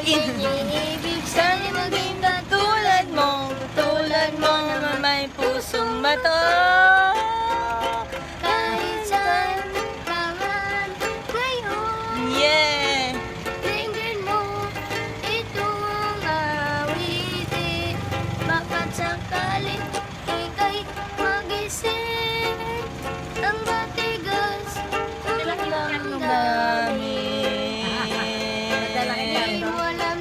Ibig sana maging katulad mo naman may pusong bato. Kahit saan ka man ngayon, yeah. Tingin mo, ito ang awitin. Bakit sakali ika'y magising? Ang matigas ng damdamin. Wala